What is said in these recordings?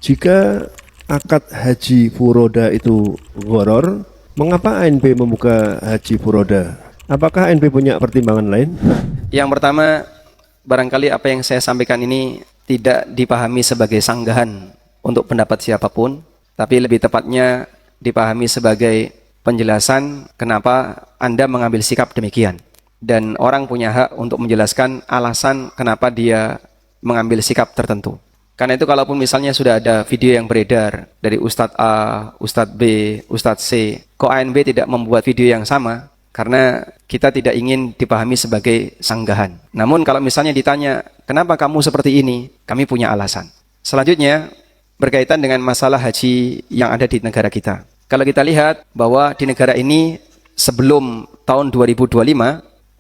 Jika akad haji furoda itu gharar, mengapa ANP membuka haji furoda? Apakah ANP punya pertimbangan lain? Yang pertama, barangkali apa yang saya sampaikan ini tidak dipahami sebagai sanggahan untuk pendapat siapapun, tapi lebih tepatnya dipahami sebagai penjelasan kenapa Anda mengambil sikap demikian. Dan orang punya hak untuk menjelaskan alasan kenapa dia mengambil sikap tertentu. Karena itu kalaupun misalnya sudah ada video yang beredar dari Ustadz A, Ustadz B, Ustadz C, kok ANB tidak membuat video yang sama? Karena kita tidak ingin dipahami sebagai sanggahan. Namun kalau misalnya ditanya, kenapa kamu seperti ini? Kami punya alasan. Selanjutnya, berkaitan dengan masalah haji yang ada di negara kita. Kalau kita lihat bahwa di negara ini sebelum tahun 2025,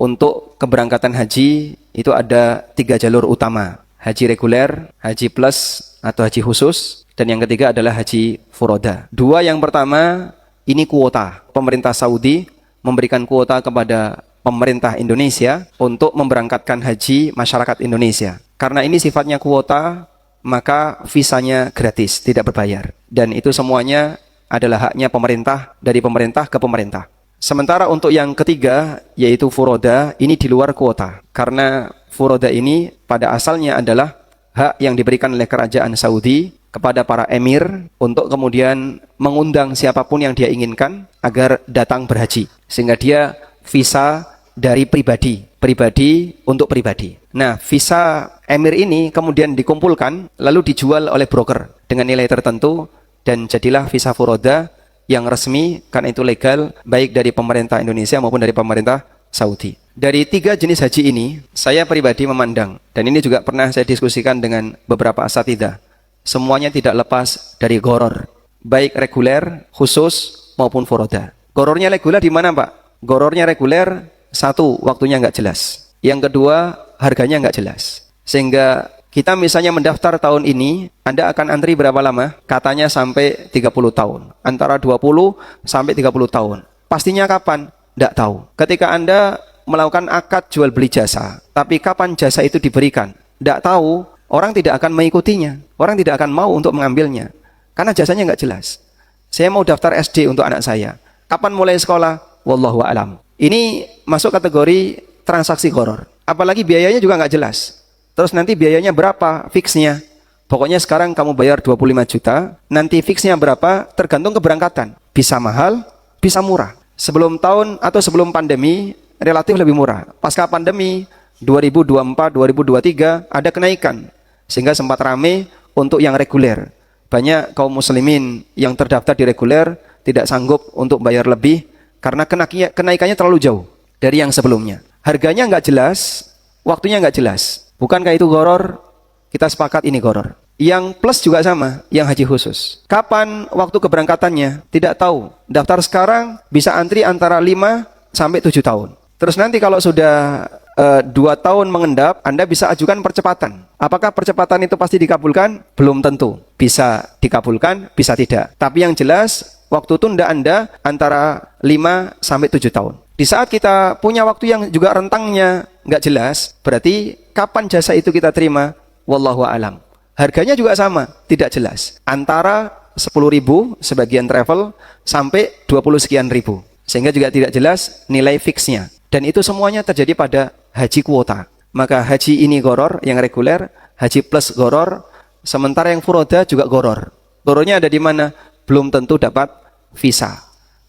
untuk keberangkatan haji itu ada 3 jalur utama. Haji reguler, haji plus atau haji khusus, dan yang ketiga adalah haji furoda. 2 yang pertama, ini kuota. Pemerintah Saudi memberikan kuota kepada pemerintah Indonesia untuk memberangkatkan haji masyarakat Indonesia. Karena ini sifatnya kuota, maka visanya gratis, tidak berbayar. Dan itu semuanya adalah haknya pemerintah, dari pemerintah ke pemerintah. Sementara untuk yang ketiga, yaitu furoda, ini di luar kuota. Karena furoda ini pada asalnya adalah hak yang diberikan oleh kerajaan Saudi kepada para emir untuk kemudian mengundang siapapun yang dia inginkan agar datang berhaji. Sehingga dia visa dari pribadi, pribadi untuk pribadi. Nah, visa emir ini kemudian dikumpulkan lalu dijual oleh broker dengan nilai tertentu dan jadilah visa furoda yang resmi, karena itu legal baik dari pemerintah Indonesia maupun dari pemerintah Saudi. Dari 3 jenis haji ini, saya pribadi memandang, dan ini juga pernah saya diskusikan dengan beberapa asatidzah, semuanya tidak lepas dari gharar, baik reguler, khusus maupun furoda. Ghararnya reguler di mana, Pak? Ghararnya reguler, 1, waktunya nggak jelas. Yang kedua, harganya nggak jelas. Sehingga kita misalnya mendaftar tahun ini, Anda akan antri berapa lama? Katanya sampai 30 tahun. Antara 20 sampai 30 tahun. Pastinya kapan? Tidak tahu. Ketika Anda melakukan akad jual beli jasa, tapi kapan jasa itu diberikan? Tidak tahu, orang tidak akan mengikutinya. Orang tidak akan mau untuk mengambilnya. Karena jasanya nggak jelas. Saya mau daftar SD untuk anak saya. Kapan mulai sekolah? Wallahu a'lam. Ini masuk kategori transaksi gharar. Apalagi biayanya juga nggak jelas. Terus nanti biayanya berapa? Fixnya. Pokoknya sekarang kamu bayar 25 juta, nanti fixnya berapa? Tergantung keberangkatan. Bisa mahal, bisa murah. Sebelum tahun atau sebelum pandemi, relatif lebih murah. Pasca pandemi, 2024, 2023, ada kenaikan. Sehingga sempat ramai untuk yang reguler. Banyak kaum muslimin yang terdaftar di reguler, tidak sanggup untuk bayar lebih, karena kenaikannya terlalu jauh dari yang sebelumnya. Harganya nggak jelas, waktunya nggak jelas. Bukankah itu gharar? Kita sepakat ini gharar. Yang plus juga sama, yang haji khusus. Kapan waktu keberangkatannya? Tidak tahu. Daftar sekarang bisa antri antara 5 sampai 7 tahun. Terus nanti kalau sudah 2 tahun mengendap, Anda bisa ajukan percepatan. Apakah percepatan itu pasti dikabulkan? Belum tentu. Bisa dikabulkan, bisa tidak. Tapi yang jelas, waktu tunda Anda antara 5 sampai 7 tahun. Di saat kita punya waktu yang juga rentangnya nggak jelas, berarti kapan jasa itu kita terima? Wallahu a'lam. Harganya juga sama, tidak jelas. Antara 10.000 sebagian travel sampai 20 sekian ribu. Sehingga juga tidak jelas nilai fixnya. Dan itu semuanya terjadi pada haji kuota. Maka haji ini gharar yang reguler, haji plus gharar, sementara yang furoda juga gharar. Ghararnya ada di mana? Belum tentu dapat visa.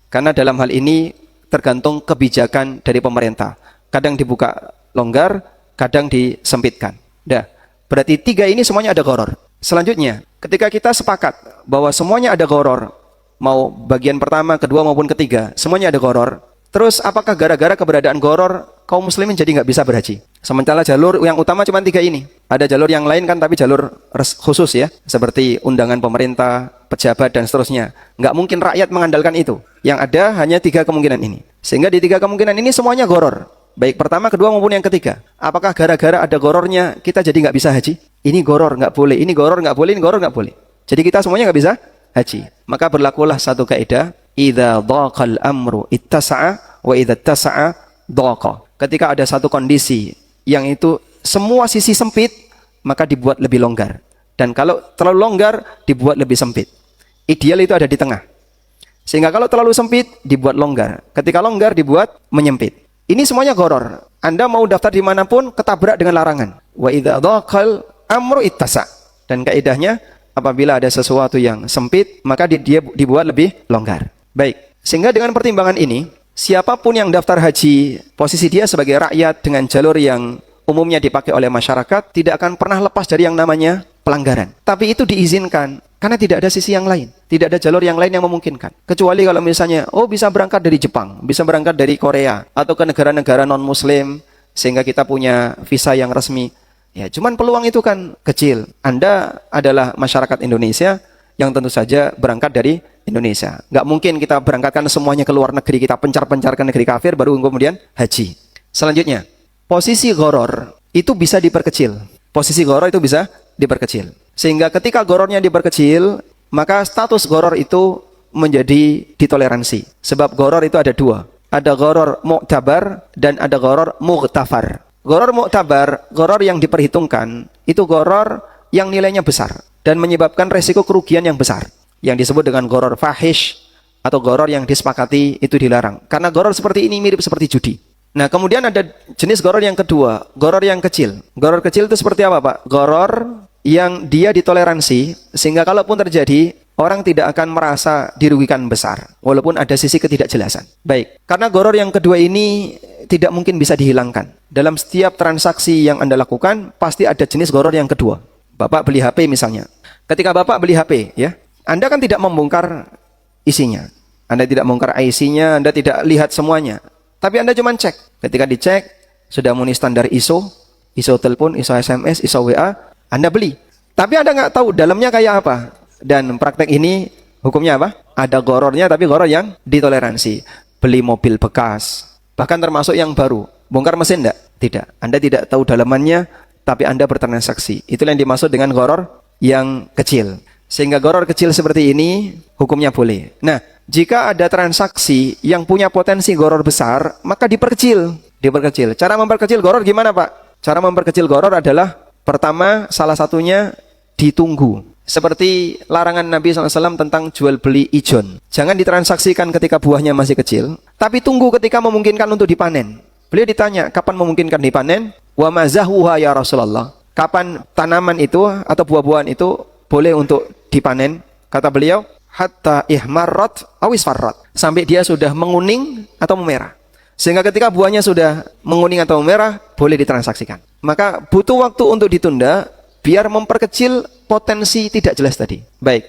Karena dalam hal ini tergantung kebijakan dari pemerintah. Kadang dibuka longgar, kadang disempitkan. Dah, berarti 3 ini semuanya ada gharar. Selanjutnya, ketika kita sepakat bahwa semuanya ada gharar, mau bagian pertama, kedua maupun ketiga, semuanya ada gharar. Terus apakah gara-gara keberadaan gharar kaum muslimin jadi nggak bisa berhaji? Sementara jalur yang utama cuma 3 ini. Ada jalur yang lain kan, tapi jalur khusus ya, seperti undangan pemerintah, pejabat dan seterusnya. Nggak mungkin rakyat mengandalkan itu. Yang ada hanya 3 kemungkinan ini. Sehingga di 3 kemungkinan ini semuanya gharar. Baik pertama, kedua maupun yang ketiga. Apakah gara-gara ada ghararnya kita jadi nggak bisa haji? Ini gharar nggak boleh, ini gharar nggak boleh, ini gharar nggak boleh. Jadi kita semuanya nggak bisa haji. Maka berlakulah satu kaidah, idza dhaqal amru ittasa'a wa idza ittasa'a dhaqa. Ketika ada satu kondisi yang itu semua sisi sempit, maka dibuat lebih longgar. Dan kalau terlalu longgar, dibuat lebih sempit. Ideal itu ada di tengah. Sehingga kalau terlalu sempit, dibuat longgar. Ketika longgar, dibuat menyempit. Ini semuanya gharar. Anda mau daftar dimanapun, ketabrak dengan larangan. Wa idza dhaqal amru ittasa. Dan kaidahnya, apabila ada sesuatu yang sempit, maka dia dibuat lebih longgar. Baik. Sehingga dengan pertimbangan ini, siapapun yang daftar haji, posisi dia sebagai rakyat dengan jalur yang umumnya dipakai oleh masyarakat, tidak akan pernah lepas dari yang namanya pelanggaran. Tapi itu diizinkan, karena tidak ada sisi yang lain. Tidak ada jalur yang lain yang memungkinkan. Kecuali kalau misalnya, bisa berangkat dari Jepang, bisa berangkat dari Korea, atau ke negara-negara non-muslim, sehingga kita punya visa yang resmi. Ya, cuman peluang itu kan kecil. Anda adalah masyarakat Indonesia, yang tentu saja berangkat dari Indonesia. Nggak mungkin kita berangkatkan semuanya ke luar negeri, kita pencar-pencar ke negeri kafir, baru kemudian haji. Selanjutnya, posisi gharar itu bisa diperkecil. Posisi gharar itu bisa diperkecil. Sehingga ketika ghararnya diperkecil, maka status gharar itu menjadi ditoleransi. Sebab gharar itu ada dua. Ada gharar mu'tabar dan ada gharar mughtafar. Gharar mu'tabar, gharar yang diperhitungkan, itu gharar yang nilainya besar dan menyebabkan resiko kerugian yang besar. Yang disebut dengan gharar fahish atau gharar yang disepakati itu dilarang. Karena gharar seperti ini mirip seperti judi. Nah, kemudian ada jenis gharar yang kedua, gharar yang kecil. Gharar kecil itu seperti apa, Pak? Gharar yang dia ditoleransi, sehingga kalaupun terjadi, orang tidak akan merasa dirugikan besar, walaupun ada sisi ketidakjelasan. Baik, karena gharar yang kedua ini tidak mungkin bisa dihilangkan. Dalam setiap transaksi yang Anda lakukan, pasti ada jenis gharar yang kedua. Bapak beli HP misalnya. Ketika Bapak beli HP, ya, Anda kan tidak membongkar isinya. Anda tidak membongkar IC-nya, Anda tidak lihat semuanya. Tapi Anda cuma cek. Ketika dicek, sudah memenuhi standar ISO telepon, ISO SMS, ISO WA, Anda beli. Tapi Anda nggak tahu dalamnya kayak apa. Dan praktek ini hukumnya apa? Ada ghararnya, tapi gharar yang ditoleransi. Beli mobil bekas, bahkan termasuk yang baru. Bongkar mesin enggak? Tidak. Anda tidak tahu dalamannya, tapi Anda bertransaksi. Itulah yang dimaksud dengan gharar yang kecil. Sehingga gharar kecil seperti ini, hukumnya boleh. Nah, jika ada transaksi yang punya potensi gharar besar, maka diperkecil. Diperkecil. Cara memperkecil gharar gimana, Pak? Cara memperkecil gharar adalah, pertama, salah satunya ditunggu. Seperti larangan Nabi SAW tentang jual beli ijon. Jangan ditransaksikan ketika buahnya masih kecil, tapi tunggu ketika memungkinkan untuk dipanen. Beliau ditanya, kapan memungkinkan dipanen? Wa mazahuha ya Rasulullah. Kapan tanaman itu atau buah-buahan itu boleh untuk dipanen? Kata beliau, hatta ihmarrat awis farrat. Sampai dia sudah menguning atau memerah. Sehingga ketika buahnya sudah menguning atau memerah, boleh ditransaksikan. Maka butuh waktu untuk ditunda, biar memperkecil potensi tidak jelas tadi. Baik,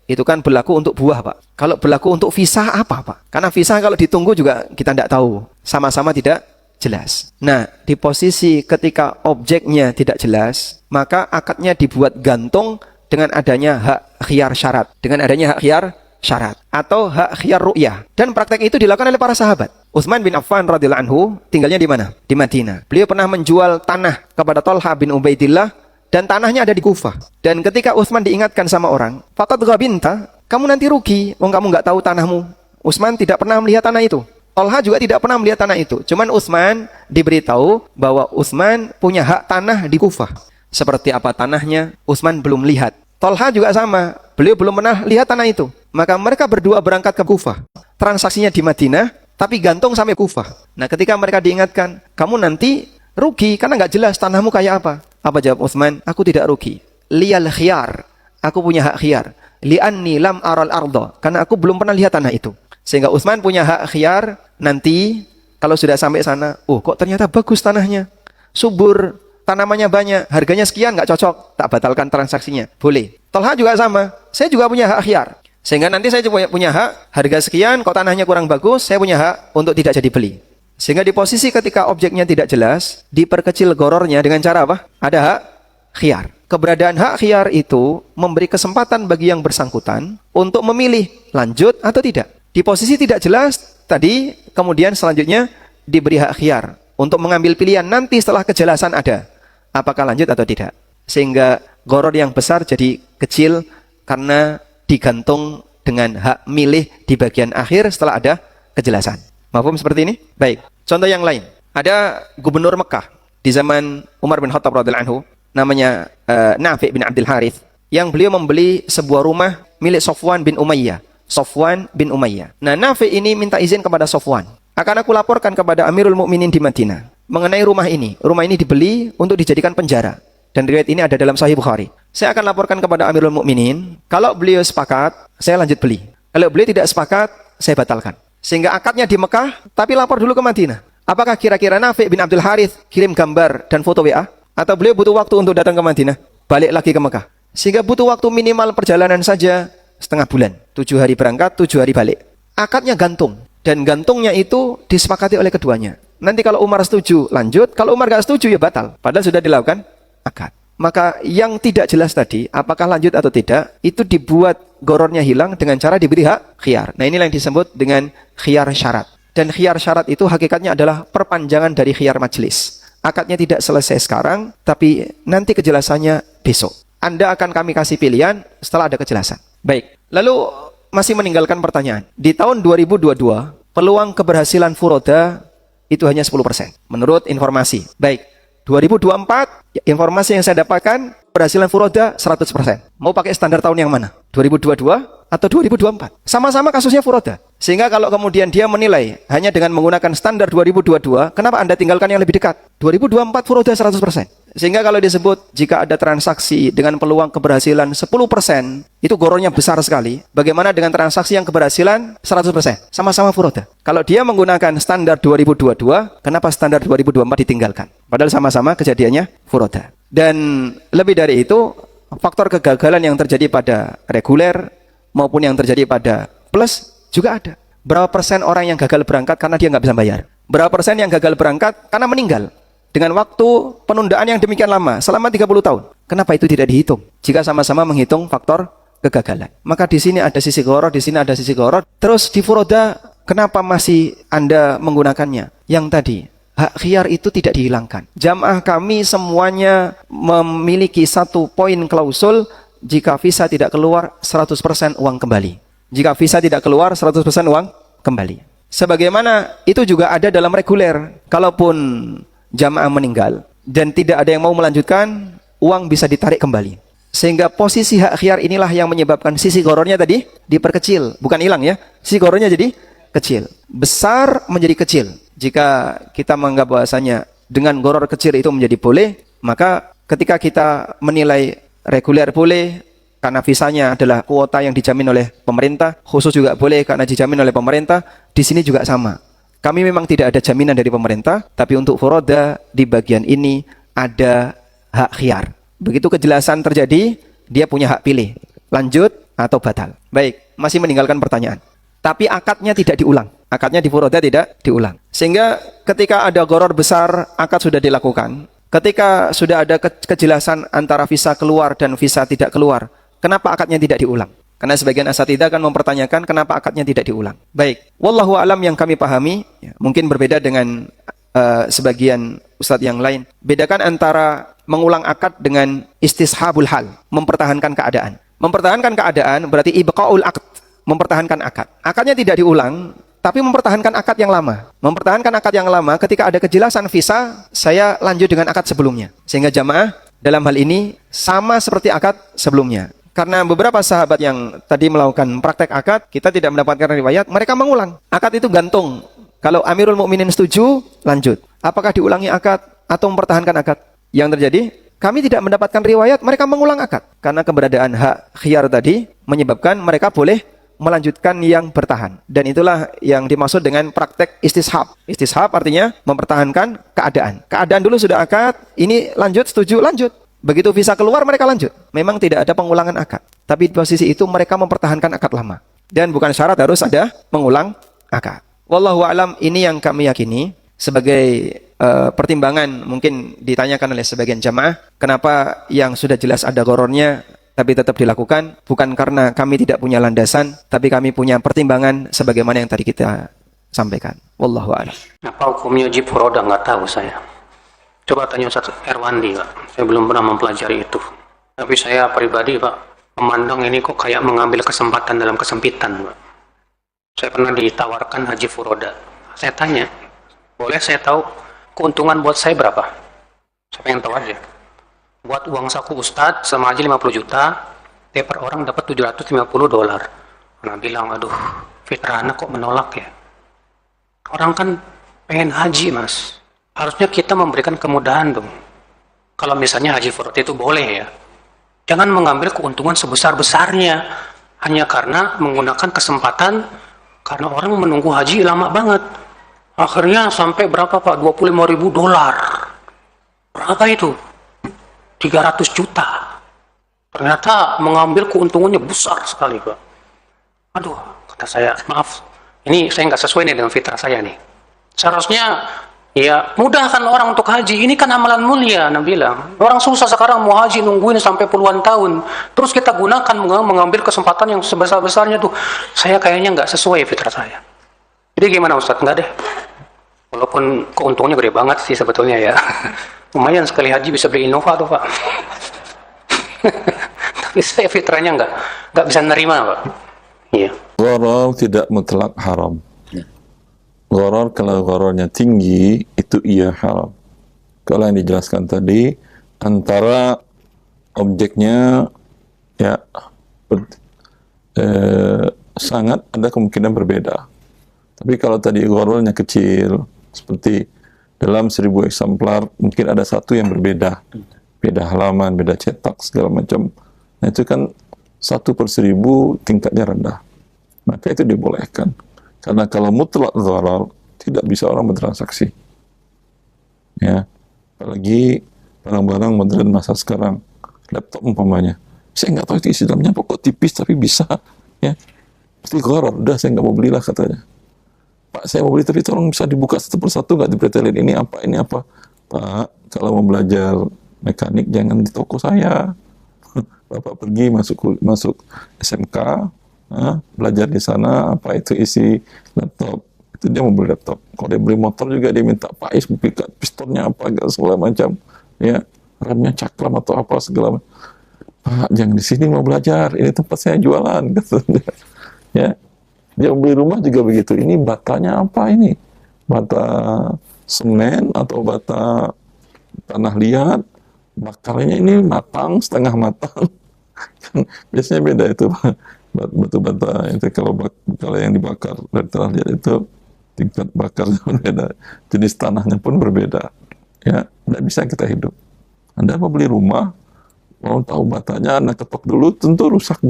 itu kan berlaku untuk buah, Pak. Kalau berlaku untuk visa apa, Pak? Karena visa kalau ditunggu juga kita tidak tahu. Sama-sama tidak jelas. Nah, di posisi ketika objeknya tidak jelas, maka akadnya dibuat gantung dengan adanya hak khiyar syarat. Dengan adanya hak khiyar syarat. Atau hak khiyar ru'yah. Dan praktek itu dilakukan oleh para sahabat. Utsman bin Affan radhiyallahu anhu tinggalnya di mana? Di Madinah. Beliau pernah menjual tanah kepada Thalha bin Ubaidillah dan tanahnya ada di Kufah. Dan ketika Utsman diingatkan sama orang, faqad ghabinta, kamu nanti rugi, kamu nggak tahu tanahmu. Utsman tidak pernah melihat tanah itu. Thalha juga tidak pernah melihat tanah itu. Cuman Utsman diberitahu bahwa Utsman punya hak tanah di Kufah. Seperti apa tanahnya, Utsman belum lihat. Thalha juga sama, beliau belum pernah lihat tanah itu. Maka mereka berdua berangkat ke Kufah. Transaksinya di Madinah, tapi gantung sampai Kufah. Nah, ketika mereka diingatkan, kamu nanti rugi karena nggak jelas tanahmu kayak apa. Apa jawab Utsman? Aku tidak rugi. Liyal khiyar. Aku punya hak khiyar. Li'anni lam aral arda. Karena aku belum pernah lihat tanah itu. Sehingga Utsman punya hak khiyar. Nanti kalau sudah sampai sana, kok ternyata bagus tanahnya. Subur, tanamannya banyak, harganya sekian, nggak cocok, tak batalkan transaksinya. Boleh. Thalha juga sama. Saya juga punya hak khiyar. Sehingga nanti saya punya hak, harga sekian, kok tanahnya kurang bagus, saya punya hak untuk tidak jadi beli. Sehingga di posisi ketika objeknya tidak jelas, diperkecil ghararnya dengan cara apa? Ada hak khiyar. Keberadaan hak khiyar itu memberi kesempatan bagi yang bersangkutan untuk memilih lanjut atau tidak. Di posisi tidak jelas, tadi kemudian selanjutnya diberi hak khiyar untuk mengambil pilihan nanti setelah kejelasan ada. Apakah lanjut atau tidak. Sehingga gharar yang besar jadi kecil karena digantung dengan hak milih di bagian akhir setelah ada kejelasan. Mafhum seperti ini? Baik. Contoh yang lain. Ada gubernur Mekah di zaman Umar bin Khattab radhiyallahu anhu, namanya Nafi' bin Abdul Harith. yang beliau membeli sebuah rumah milik Sofwan bin Umayyah. Sofwan bin Umayyah. Nah, Nafi ini minta izin kepada Sofwan. Akan aku laporkan kepada Amirul Mukminin di Madinah mengenai rumah ini. Rumah ini dibeli untuk dijadikan penjara. Dan riwayat ini ada dalam Sahih Bukhari. Saya akan laporkan kepada Amirul Mukminin. Kalau beliau sepakat, saya lanjut beli. Kalau beliau tidak sepakat, saya batalkan. Sehingga akadnya di Mekah, tapi lapor dulu ke Madinah. Apakah kira-kira Nafi bin Abdul Harith kirim gambar dan foto WA? Atau beliau butuh waktu untuk datang ke Madinah? Balik lagi ke Mekah. Sehingga butuh waktu minimal perjalanan saja setengah bulan. 7 hari berangkat, 7 hari balik. Akadnya gantung. Dan gantungnya itu disepakati oleh keduanya. Nanti kalau Umar setuju, lanjut. Kalau Umar gak setuju, ya batal. Padahal sudah dilakukan akad. Maka yang tidak jelas tadi, apakah lanjut atau tidak, itu dibuat gorornya hilang dengan cara diberi hak khiyar. Nah, inilah yang disebut dengan khiyar syarat. Dan khiyar syarat itu hakikatnya adalah perpanjangan dari khiyar majelis. Akadnya tidak selesai sekarang, tapi nanti kejelasannya besok. Anda akan kami kasih pilihan setelah ada kejelasan. Baik, lalu masih meninggalkan pertanyaan. Di tahun 2022, peluang keberhasilan furoda itu hanya 10%. Menurut informasi. Baik, 2024, informasi yang saya dapatkan, keberhasilan furoda 100%. Mau pakai standar tahun yang mana? 2022 atau 2024? Sama-sama kasusnya furoda. Sehingga kalau kemudian dia menilai hanya dengan menggunakan standar 2022, kenapa Anda tinggalkan yang lebih dekat? 2024 furoda 100%. Sehingga kalau disebut jika ada transaksi dengan peluang keberhasilan 10%, itu gorornya besar sekali. Bagaimana dengan transaksi yang keberhasilan 100%? Sama-sama furoda. Kalau dia menggunakan standar 2022, kenapa standar 2024 ditinggalkan? Padahal sama-sama kejadiannya furoda. Dan lebih dari itu, faktor kegagalan yang terjadi pada reguler maupun yang terjadi pada plus juga ada. Berapa persen orang yang gagal berangkat karena dia nggak bisa bayar? Berapa persen yang gagal berangkat karena meninggal? Dengan waktu penundaan yang demikian lama, selama 30 tahun. Kenapa itu tidak dihitung? Jika sama-sama menghitung faktor kegagalan. Maka di sini ada sisi goror, di sini ada sisi goror. Terus di furoda, kenapa masih Anda menggunakannya? Yang tadi, hak khiyar itu tidak dihilangkan. Jamaah kami semuanya memiliki satu poin klausul, jika visa tidak keluar 100% uang kembali. Jika visa tidak keluar 100% uang kembali. Sebagaimana itu juga ada dalam reguler. Kalaupun jamaah meninggal dan tidak ada yang mau melanjutkan, uang bisa ditarik kembali. Sehingga posisi hak khiyar inilah yang menyebabkan sisi gorornya tadi diperkecil, bukan hilang ya. Sisi gorornya jadi kecil, besar menjadi kecil. Jika kita menganggap bahasanya dengan goror kecil itu menjadi boleh, maka ketika kita menilai reguler boleh karena visanya adalah kuota yang dijamin oleh pemerintah, khusus juga boleh karena dijamin oleh pemerintah, di sini juga sama. Kami memang tidak ada jaminan dari pemerintah, tapi untuk furoda di bagian ini ada hak khiyar. Begitu kejelasan terjadi, dia punya hak pilih, lanjut atau batal. Baik, masih meninggalkan pertanyaan. Tapi akadnya tidak diulang. Akadnya di furoda tidak diulang. Sehingga ketika ada goror besar, akad sudah dilakukan. Ketika sudah ada kejelasan antara visa keluar dan visa tidak keluar, kenapa akadnya tidak diulang? Karena sebagian asatidzah kan mempertanyakan kenapa akadnya tidak diulang. Baik, wallahu alam yang kami pahami, ya, mungkin berbeda dengan sebagian ustadz yang lain. Bedakan antara mengulang akad dengan istishabul hal, mempertahankan keadaan. Mempertahankan keadaan berarti ibqaul aqd, mempertahankan akad. Akadnya tidak diulang, tapi mempertahankan akad yang lama. Mempertahankan akad yang lama ketika ada kejelasan visa, saya lanjut dengan akad sebelumnya. Sehingga jamaah dalam hal ini sama seperti akad sebelumnya. Karena beberapa sahabat yang tadi melakukan praktek akad, kita tidak mendapatkan riwayat, mereka mengulang. Akad itu gantung. Kalau Amirul Mukminin setuju, lanjut. Apakah diulangi akad atau mempertahankan akad? Yang terjadi, kami tidak mendapatkan riwayat, mereka mengulang akad. Karena keberadaan hak khiyar tadi menyebabkan mereka boleh melanjutkan yang bertahan. Dan itulah yang dimaksud dengan praktek istishab. Istishab artinya mempertahankan keadaan. Keadaan dulu sudah akad, ini lanjut, setuju, lanjut. Begitu visa keluar, mereka lanjut. Memang tidak ada pengulangan akad. Tapi di posisi itu mereka mempertahankan akad lama. Dan bukan syarat harus ada mengulang akad. Wallahu a'lam, ini yang kami yakini sebagai pertimbangan mungkin ditanyakan oleh sebagian jamaah. Kenapa yang sudah jelas ada gorornya tapi tetap dilakukan? Bukan karena kami tidak punya landasan, tapi kami punya pertimbangan sebagaimana yang tadi kita sampaikan. Wallahu a'lam. Apa hukumnya wajib furoda? Nggak tahu saya. Coba tanya Ustaz Erwandi, Pak. Saya belum pernah mempelajari itu. Tapi saya pribadi, Pak, memandang ini kok kayak mengambil kesempatan dalam kesempitan, Pak. Saya pernah ditawarkan haji furoda. Saya tanya, boleh saya tahu keuntungan buat saya berapa? Saya pengen tahu aja. Buat uang saku Ustadz sama haji 50 juta, dia per orang dapat $750. Nah bilang, aduh, fitrah anak kok menolak ya. Orang kan pengen haji, Mas. Harusnya kita memberikan kemudahan dong. Kalau misalnya haji furoda itu boleh ya. Jangan mengambil keuntungan sebesar-besarnya hanya karena menggunakan kesempatan, karena orang menunggu haji lama banget. Akhirnya sampai berapa Pak? $25.000. Berapa itu? 300 juta. Ternyata mengambil keuntungannya besar sekali Pak. Aduh, kata saya, maaf, ini saya nggak sesuai nih dengan fitrah saya nih. Seharusnya ya mudahkan orang untuk haji. Ini kan amalan mulia, Nabi bilang. Orang susah sekarang mau haji nungguin sampai puluhan tahun. Terus kita gunakan mengambil kesempatan yang sebesar-besarnya tuh. Saya kayaknya nggak sesuai fitrah saya. Jadi gimana Ustadz? Nggak deh. Walaupun keuntungannya gede banget sih sebetulnya ya. Lumayan sekali haji bisa beli Innova tuh Pak. Tapi saya fitrahnya nggak bisa nerima Pak. Iya. Gharar tidak mutlak haram. Gharar kalau ghararnya tinggi itu iya haram. Kalau yang dijelaskan tadi antara objeknya ya sangat ada kemungkinan berbeda. Tapi kalau tadi ghararnya kecil seperti dalam 1000 eksemplar mungkin ada satu yang berbeda, beda halaman, beda cetak segala macam. Nah itu kan 1/1000 tingkatnya rendah, maka itu dibolehkan. Karena kalau mutlak dharar tidak bisa orang bertransaksi. Ya, apalagi barang-barang modern masa sekarang, laptop umpamanya. Saya nggak tahu itu isi dalamnya apa, kok tipis tapi bisa. Ya, pasti dharar. Udah saya nggak mau belilah katanya. Pak, saya mau beli tapi tolong bisa dibuka satu persatu nggak dipretelin ini apa ini apa. Pak, kalau mau belajar mekanik jangan di toko saya. Bapak pergi masuk SMK, belajar di sana apa itu isi laptop. Itu dia mau beli laptop. Kalau dia beli motor juga dia minta Pak Is buka pistonnya apa segala macam, ya remnya cakram atau apa segala macam. Pak, jangan di sini mau belajar, ini tempat saya jualan katanya. Ya, dia beli rumah juga begitu. Ini batanya apa ini? Bata semen atau bata tanah liat? Bakarnya ini matang, setengah matang. Biasanya beda itu batu bata itu kalau yang dibakar dari tanah liat itu tingkat bakarnya berbeda, jenis tanahnya pun berbeda. Ya, tidak bisa kita hidup. Anda mau beli rumah, mau tahu batanya, Anda ketok dulu, tentu rusak.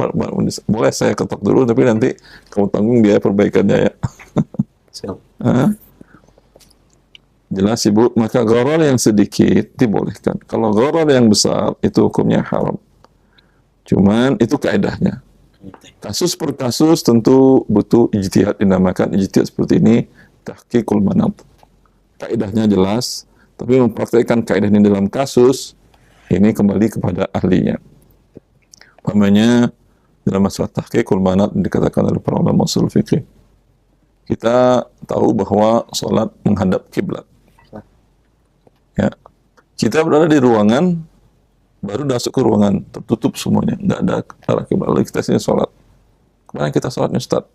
Boleh saya ketok dulu, tapi nanti kamu tanggung biaya perbaikannya ya. Jelas Ibu, maka gharar yang sedikit dibolehkan. Kalau gharar yang besar itu hukumnya haram. Cuman itu kaedahnya. Kasus per kasus tentu butuh ijtihad, dinamakan ijtihad seperti ini tahqiqul manat. Kaedahnya jelas, tapi mempraktikkan kaedah ini dalam kasus ini kembali kepada ahlinya. Umpamanya dalam masalah tahqiqul manat dikatakan oleh para ulama ushul fikih. Kita tahu bahwa salat menghadap kiblat. Ya, kita berada di ruangan, baru masuk ke ruangan, tertutup semuanya, nggak ada arah kiblat, lalu kita sini sholat. Kemana kita sholatnya Ustaz?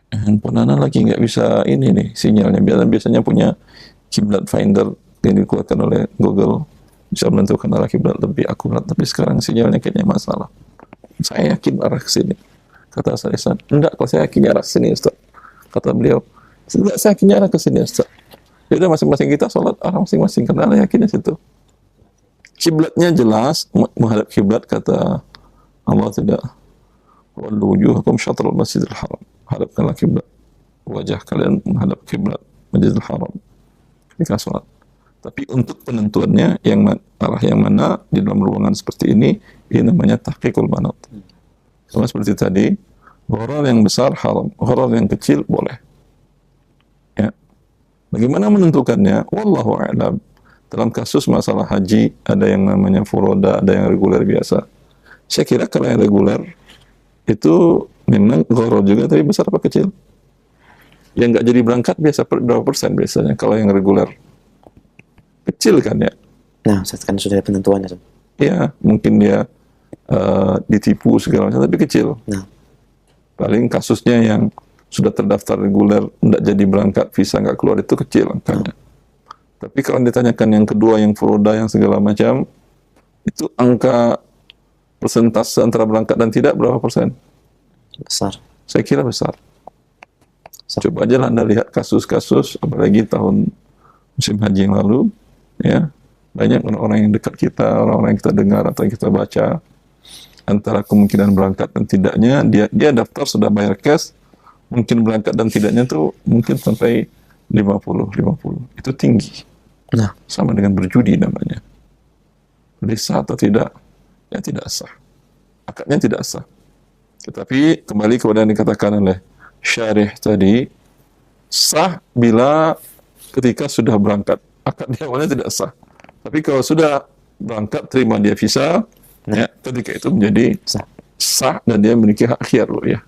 Handphone Anda lagi nggak bisa ini nih sinyalnya. Biasanya punya kiblat finder yang dikeluarkan oleh Google, bisa menentukan arah kiblat lebih akurat, tapi sekarang sinyalnya kayaknya masalah. Saya yakin arah ke sini. Kata saya, enggak, kalau saya yakin arah ke sini Ustaz. Kata beliau, enggak, saya yakin arah ke sini Ustaz. Jadi masing-masing kita sholat arah masing-masing karena Allah yakinnya situ. Kiblatnya jelas menghadap kiblat, kata Allah tidak. Wallu wujuhakum syatrul masjidil haram. Hadapkanlah kiblat. Wajah kalian menghadap kiblat Masjidil Haram ketika sholat. Tapi untuk penentuannya arah yang mana di dalam ruangan seperti ini namanya tahqiqul manat. Sama seperti tadi, gharar yang besar haram, gharar yang kecil boleh. Ya. Bagaimana menentukannya? Wallahu a'lam. Dalam kasus masalah haji, ada yang namanya furoda, ada yang reguler biasa. Saya kira kalau yang reguler, itu memang gharar juga, tapi besar apa kecil? Yang nggak jadi berangkat biasa berapa persen biasanya kalau yang reguler? Kecil kan ya? Nah, kan sudah ada penentuannya. Ya, mungkin dia ditipu segala macam, tapi kecil. Nah. Paling kasusnya yang sudah terdaftar reguler, tidak jadi berangkat, visa nggak keluar, itu kecil angkanya. Tapi kalau ditanyakan yang kedua, yang furoda, yang segala macam, itu angka persentase antara berangkat dan tidak berapa persen? Besar. Saya kira besar. Besar. Coba aja lah Anda lihat kasus-kasus, apalagi tahun musim haji yang lalu, ya, banyak orang-orang yang dekat kita, orang-orang yang kita dengar atau yang kita baca, antara kemungkinan berangkat dan tidaknya, dia daftar sudah bayar cash, mungkin berangkat dan tidaknya tuh mungkin sampai 50-50. Itu tinggi. Nah, Sama dengan berjudi namanya. Jadi sah atau tidak? Ya tidak sah. Akadnya tidak sah. Tetapi kembali kepada yang dikatakan oleh syarih tadi, sah bila ketika sudah berangkat. Akad di awalnya tidak sah. Tapi kalau sudah berangkat, terima dia visa, ya, ketika itu menjadi sah. sah dan dia memiliki hak akhir loh ya.